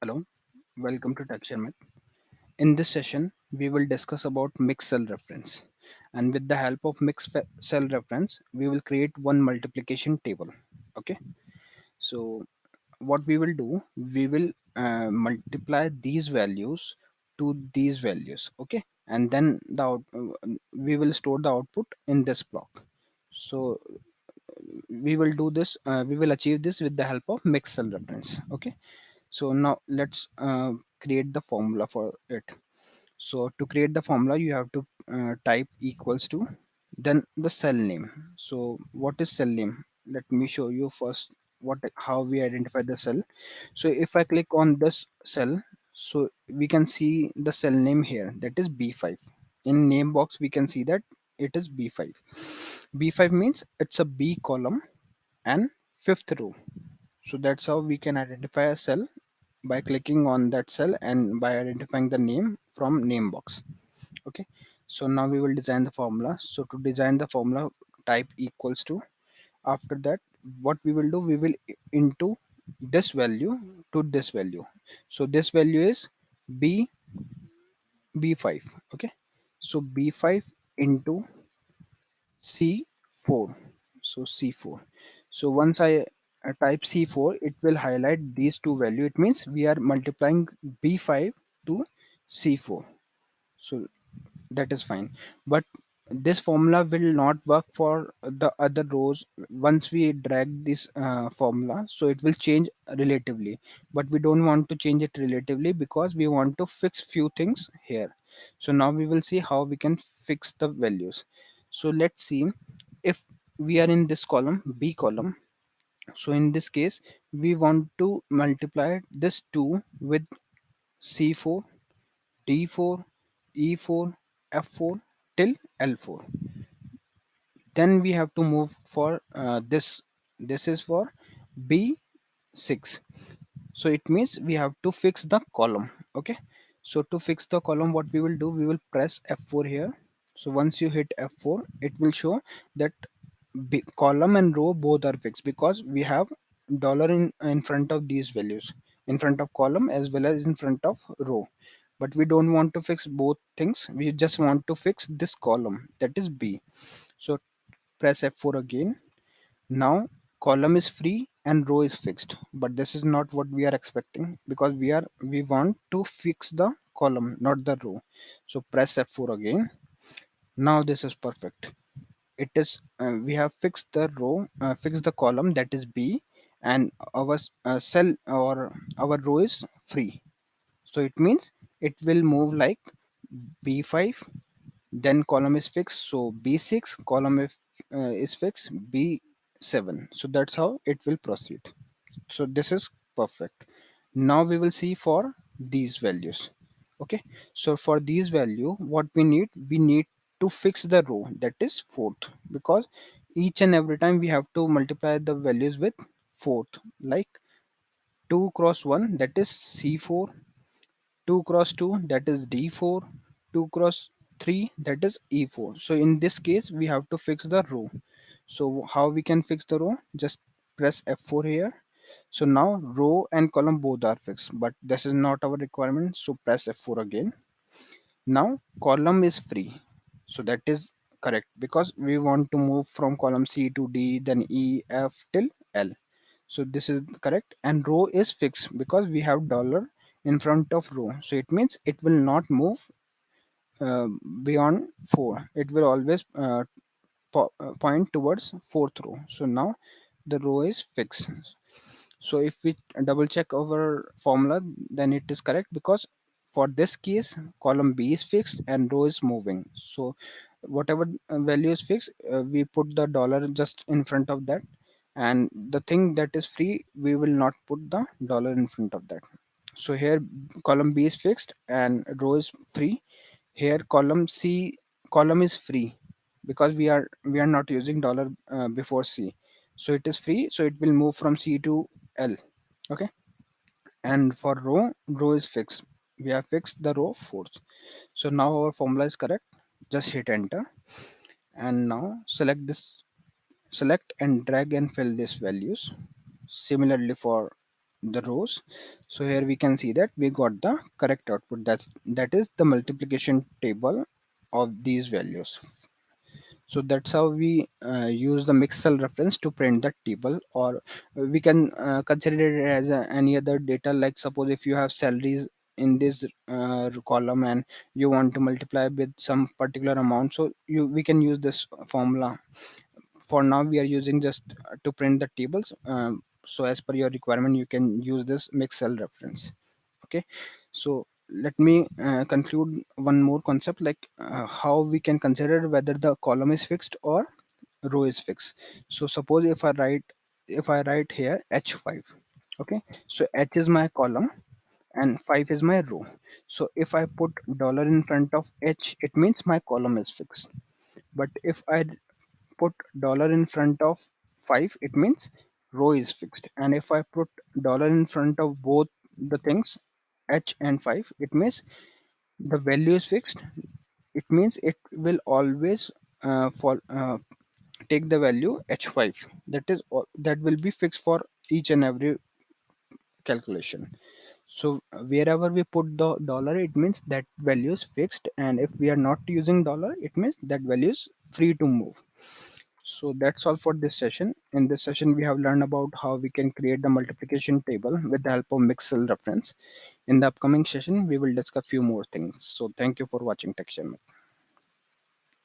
Hello, welcome to Tech Sharmit. In this session, we will discuss about mixed cell reference. And with the help of cell reference, we will create one multiplication table. Okay, so what we will do, we will multiply these values to these values. Okay, and then we will store the output in this block. So we will do this, we will achieve this with the help of mixed cell reference. Okay, so now let's create the formula for it. So to create the formula, you have to type equals to, then the cell name. So what is cell name? Let me show you first how we identify the cell. So if I click on this cell, so we can see the cell name here, that is B5. In name box, we can see that it is B5. B5 means it's a B column and fifth row. So that's how we can identify a cell, by clicking on that cell and by identifying the name from name box. Okay, so now we will design the formula. So to design the formula, type equals to, after that what we will do, we will into this value to this value. So this value is b b5. Okay, so b5 into c4. So c4. So once I type c4, it will highlight these two value. It means we are multiplying b5 to c4. So that is fine, but this formula will not work for the other rows. Once we drag this formula, so it will change relatively, but we don't want to change it relatively because we want to fix few things here. So now we will see how we can fix the values. So let's see, if we are in this column, b column, so in this case we want to multiply this 2 with c4, D4, E4, F4 till L4. Then we have to move for this. This is for B6. So it means we have to fix the column. Okay. So to fix the column, what we will do, we will press F4 here. So once you hit F4, it will show that column and row both are fixed, because we have dollar in front of these values, in front of column as well as in front of row. But we don't want to fix both things, we just want to fix this column, that is B. So press F4 again. Now column is free and row is fixed, but this is not what we are expecting, because we want to fix the column, not the row. So press F4 again. Now this is perfect. It is we have fixed the row, fixed the column, that is B, and our cell or our row is free. So it means it will move like B5, then column is fixed, so B6, column is fixed, B7. So that's how it will proceed. So this is perfect. Now we will see for these values. Okay, so for these value, what we need to fix the row, that is fourth, because each and every time we have to multiply the values with fourth, like 2 cross 1, that is C4, 2 cross 2, that is D4, 2 cross 3, that is E4. So in this case we have to fix the row. So how we can fix the row? Just press F4 here. So now row and column both are fixed, but this is not our requirement, so press F4 again. Now column is free, so that is correct, because we want to move from column C to D, then E, F till L. So this is correct, and row is fixed because we have dollar in front of row, so it means it will not move uh, beyond 4. It will always point towards fourth row. So now the row is fixed. So if we double check our formula, then it is correct, because for this case column B is fixed and row is moving. So whatever value is fixed, we put the dollar just in front of that, and the thing that is free, we will not put the dollar in front of that. So here column B is fixed and row is free. Here column is free, because we are not using dollar before C. So it is free, so it will move from C to L. Okay, and for row is fixed, we have fixed the row fourth. So now our formula is correct. Just hit enter, and now select and drag and fill these values. Similarly for the rows. So here we can see that we got the correct output. That is the multiplication table of these values. So that's how we use the mixed cell reference to print the table, or we can consider it as any other data. Like suppose if you have salaries in this column and you want to multiply with some particular amount, so we can use this formula. For now we are using just to print the tables, so as per your requirement you can use this mixed cell reference. Okay, so let me conclude one more concept, like how we can consider whether the column is fixed or row is fixed. So suppose if I write here h5. Okay, so h is my column and 5 is my row. So if I put dollar in front of h, it means my column is fixed. But if I put dollar in front of 5, it means row is fixed. And if I put dollar in front of both the things, h and 5, it means the value is fixed. It means it will always take the value h5. That will be fixed for each and every calculation. So wherever we put the dollar, it means that value is fixed, and if we are not using dollar, it means that value is free to move. So that's all for this session. In this session, we have learned about how we can create the multiplication table with the help of mixed cell reference. In the upcoming session, we will discuss few more things. So thank you for watching TechSharmit.